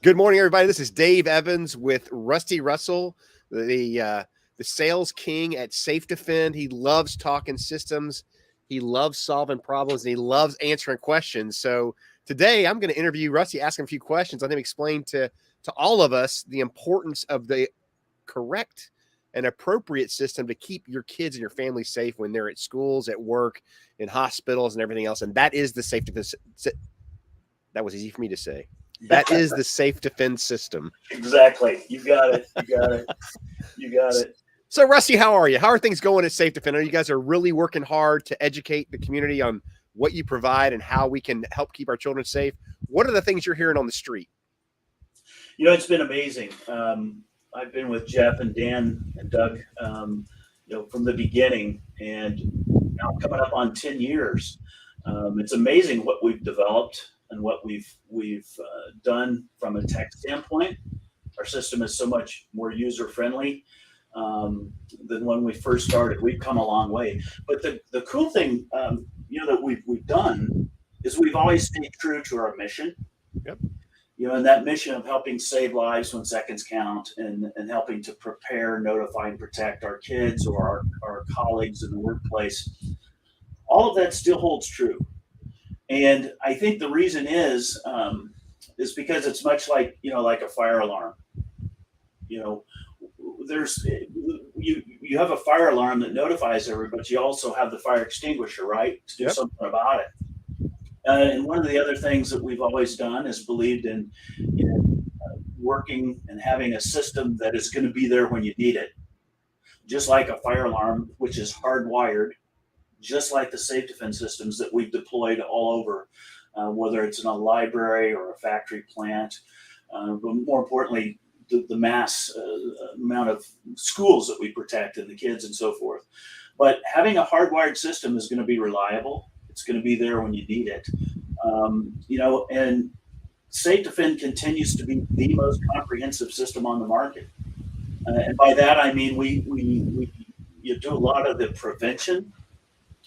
Good morning, everybody. This is Dave Evans with Rusty Russell, the sales king at Safedefend. He loves talking systems, he loves solving problems, and he loves answering questions. So today, I'm going to interview Rusty, ask him a few questions, let him explain to all of us the importance of the correct and appropriate system to keep your kids and your family safe when they're at schools, at work, in hospitals, and everything else. And that is the Safedefend. That was easy for me to say. That is the Safedefend system. Exactly. You got it. You got it. You got it. So, Rusty, how are you? How are things going at Safedefend? I know you guys are really working hard to educate the community on what you provide and how we can help keep our children safe. What are the things you're hearing on the street? It's been amazing. I've been with Jeff and Dan and Doug, from the beginning, and now coming up on 10 years. It's amazing what we've developed and what we've done from a tech standpoint. Our system is so much more user friendly than when we first started. We've come a long way. But the cool thing, that we've done is we've always stayed true to our mission. Yep. And that mission of helping save lives when seconds count, and helping to prepare, notify, and protect our kids or our colleagues in the workplace, all of that still holds true. And I think the reason is because it's much like a fire alarm. There's you have a fire alarm that notifies everybody, but you also have the fire extinguisher, right, to do something about it. And one of the other things that we've always done is believed in working and having a system that is going to be there when you need it, just like a fire alarm, which is hardwired, just like the Safedefend systems that we've deployed all over, whether it's in a library or a factory plant, but more importantly, the mass amount of schools that we protect and the kids and so forth. But having a hardwired system is going to be reliable. It's going to be there when you need it. And Safedefend continues to be the most comprehensive system on the market. And by that, I mean, we do a lot of the prevention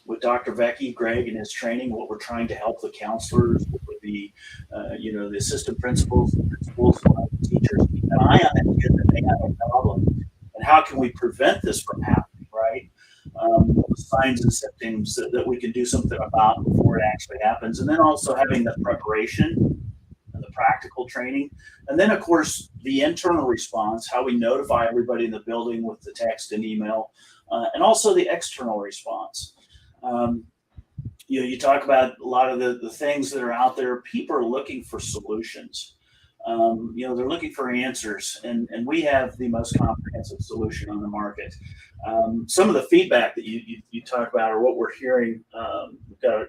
with Dr. Vecchi, Greg, and his training. What we're trying to help the counselors, the assistant principals, the teachers, keep an eye on that kid that may have a problem, and how can we prevent this from happening, right? Signs and symptoms that we can do something about before it actually happens, and then also having the preparation and the practical training, and then of course the internal response, how we notify everybody in the building with the text and email, and also the external response. You talk about a lot of the things that are out there. People are looking for solutions. They're looking for answers, and we have the most comprehensive solution on the market. Some of the feedback that you talk about are what we're hearing. We've got a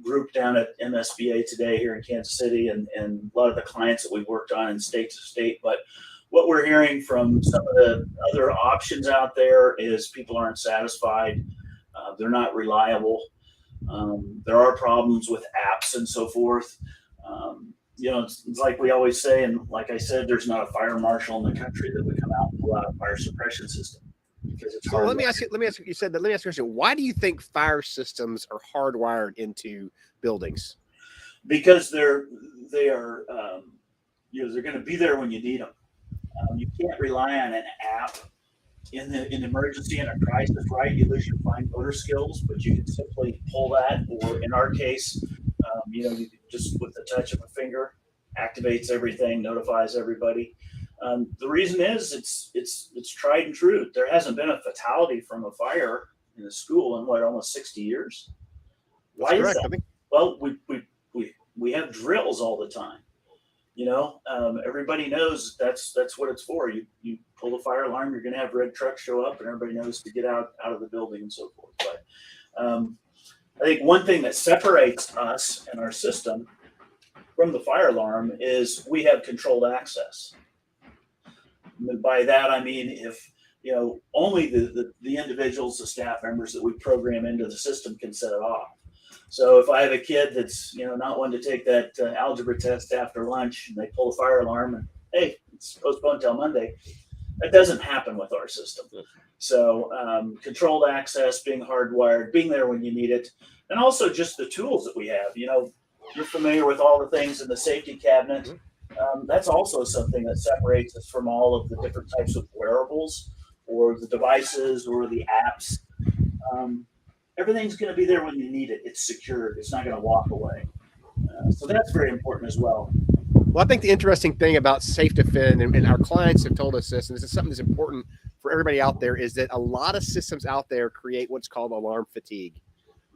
group down at MSBA today here in Kansas City, and a lot of the clients that we've worked on in state to state. But what we're hearing from some of the other options out there is people aren't satisfied. They're not reliable. There are problems with apps and so forth. It's like we always say, and like I said, there's not a fire marshal in the country that would come out and pull out a fire suppression system because it's hard. Let me ask you. You said that. Let me ask you a question. Why do you think fire systems are hardwired into buildings? Because they are they're going to be there when you need them. You can't rely on an app in an emergency, in a crisis, right? You lose your fine motor skills, but you can simply pull that, or in our case, you just with the touch of a finger activates everything, notifies everybody. The reason is it's tried and true. There hasn't been a fatality from a fire in a school in almost 60 years. Why is that? Well, we have drills all the time. Everybody knows that's what it's for. You pull the fire alarm, you're going to have red trucks show up, and everybody knows to get out of the building and so forth. But I think one thing that separates us and our system from the fire alarm is we have controlled access. And by that, I mean, if only the individuals, the staff members that we program into the system can set it off. So if I have a kid that's not wanting to take that algebra test after lunch, and they pull the fire alarm and hey, it's postponed until Monday, that doesn't happen with our system. So controlled access, being hardwired, being there when you need it, and also just the tools that we have. You're familiar with all the things in the safety cabinet. That's also something that separates us from all of the different types of wearables or the devices or the apps. Um, Everything's going to be there when you need it. It's secured. It's not going to walk away. So that's very important as well. Well, I think the interesting thing about Safedefend, and our clients have told us this, and this is something that's important for everybody out there, is that a lot of systems out there create what's called alarm fatigue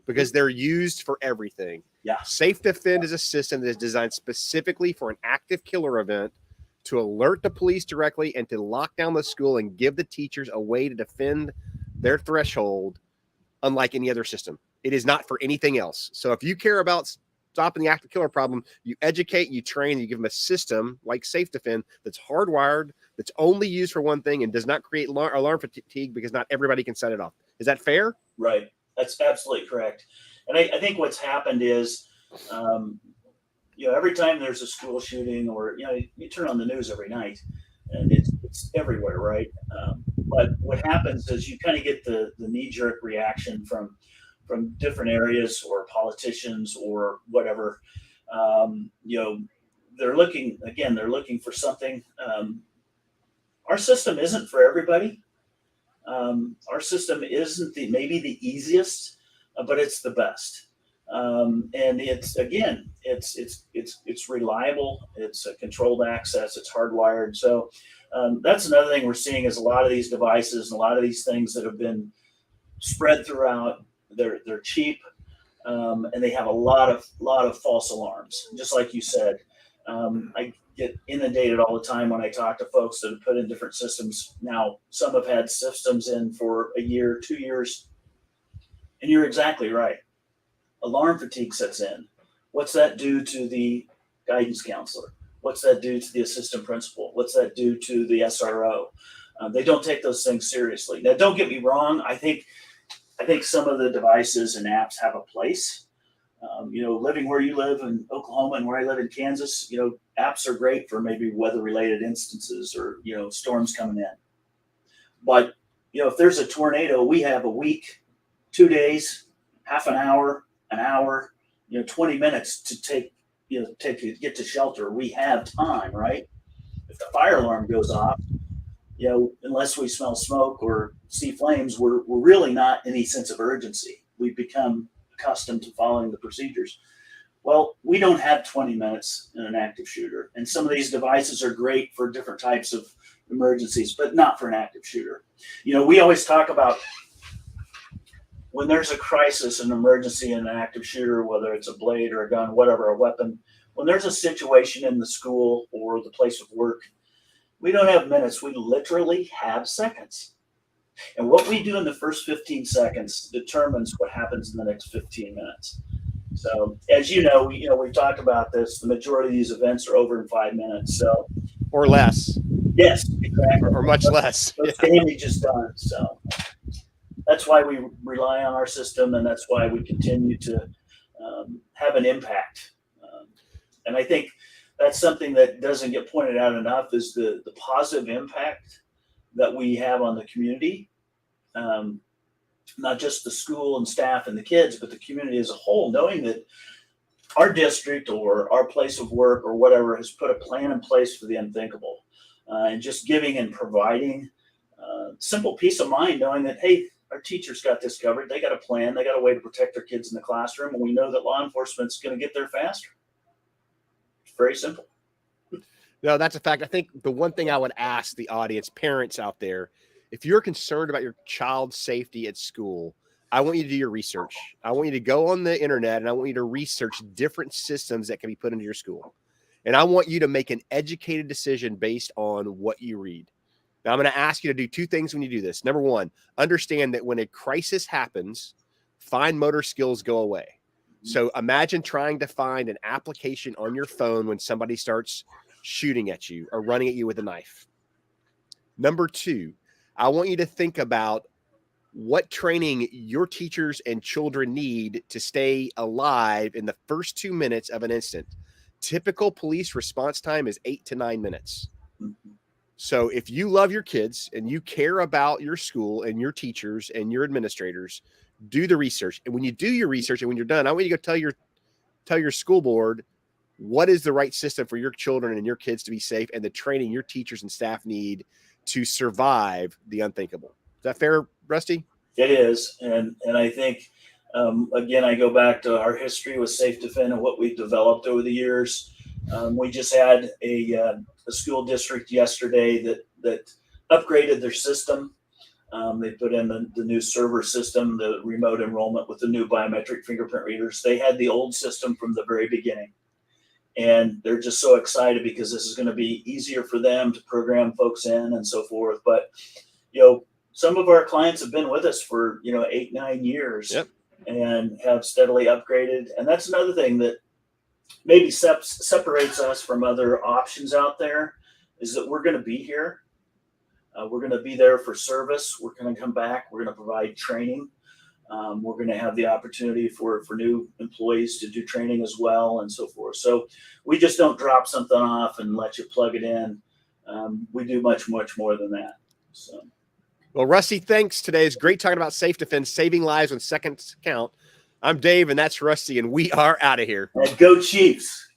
because they're used for everything. Yeah. Safedefend is a system that is designed specifically for an active killer event to alert the police directly and to lock down the school and give the teachers a way to defend their threshold, unlike any other system. It is not for anything else. So if you care about stopping the active killer problem, you educate, you train, you give them a system like Safedefend that's hardwired, that's only used for one thing and does not create alarm fatigue because not everybody can set it off. Is that fair? Right. That's absolutely correct. And I think what's happened is, every time there's a school shooting or, you turn on the news every night and it's everywhere, right? But what happens is you kind of get the knee-jerk reaction from different areas or politicians or whatever. They're looking for something. Our system isn't for everybody. Our system isn't maybe the easiest, but it's the best. And it's reliable. It's a controlled access. It's hardwired. So that's another thing we're seeing is a lot of these devices and a lot of these things that have been spread throughout. They're cheap, and they have a lot of false alarms. Just like you said, I get inundated all the time when I talk to folks that have put in different systems. Now, some have had systems in for a year, 2 years, and you're exactly right. Alarm fatigue sets in. What's that do to the guidance counselor? What's that do to the assistant principal? What's that do to the SRO? They don't take those things seriously. Now, don't get me wrong. I think some of the devices and apps have a place. Living where you live in Oklahoma and where I live in Kansas, apps are great for maybe weather-related instances or, storms coming in. But, if there's a tornado, we have a week, 2 days, half an hour, 20 minutes to get to shelter. We have time, right? If the fire alarm goes off, unless we smell smoke or see flames, we're really not in any sense of urgency. We've become accustomed to following the procedures. Well, we don't have 20 minutes in an active shooter. And some of these devices are great for different types of emergencies, but not for an active shooter. We always talk about when there's a crisis, an emergency in an active shooter, whether it's a blade or a gun, whatever, a weapon, when there's a situation in the school or the place of work, we don't have minutes. We literally have seconds. And what we do in the first 15 seconds determines what happens in the next 15 minutes. So, as you know, we've talked about this. The majority of these events are over in 5 minutes. So, or less. Yes, exactly. Or much less. Those damage is done. So, that's why we rely on our system, and that's why we continue to have an impact. And I think that's something that doesn't get pointed out enough is the positive impact that we have on the community. Not just the school and staff and the kids, but the community as a whole, knowing that our district or our place of work or whatever has put a plan in place for the unthinkable, and just giving and providing simple peace of mind, knowing that, hey, our teachers got this covered. They got a plan. They got a way to protect their kids in the classroom, and we know that law enforcement's going to get there faster. It's very simple. No, that's a fact. I think the one thing I would ask the audience, parents out there, if you're concerned about your child's safety at school, I want you to do your research. I want you to go on the internet and I want you to research different systems that can be put into your school. And I want you to make an educated decision based on what you read. Now, I'm going to ask you to do two things when you do this. Number one, understand that when a crisis happens, fine motor skills go away. So imagine trying to find an application on your phone when somebody starts shooting at you or running at you with a knife. Number two, I want you to think about what training your teachers and children need to stay alive in the first 2 minutes of an incident. Typical police response time is 8 to 9 minutes. So if you love your kids and you care about your school and your teachers and your administrators, do the research. And when you do your research and when you're done, I want you to go tell your school board what is the right system for your children and your kids to be safe, and the training your teachers and staff need to survive the unthinkable. Is that fair, Rusty? It is, and I think again, I go back to our history with Safedefend and what we've developed over the years. We just had a school district yesterday that upgraded their system. They put in the new server system, the remote enrollment with the new biometric fingerprint readers. They had the old system from the very beginning. And they're just so excited because this is going to be easier for them to program folks in and so forth. But, some of our clients have been with us for, 8, 9 years. Yep. And have steadily upgraded. And that's another thing that maybe separates us from other options out there, is that we're going to be here. We're going to be there for service. We're going to come back. We're going to provide training. We're going to have the opportunity for new employees to do training as well and so forth. So we just don't drop something off and let you plug it in. We do much, much more than that. So. Well, Rusty, thanks today. It's great talking about Safedefend, saving lives when seconds count. I'm Dave, and that's Rusty, and we are out of here. And go Chiefs.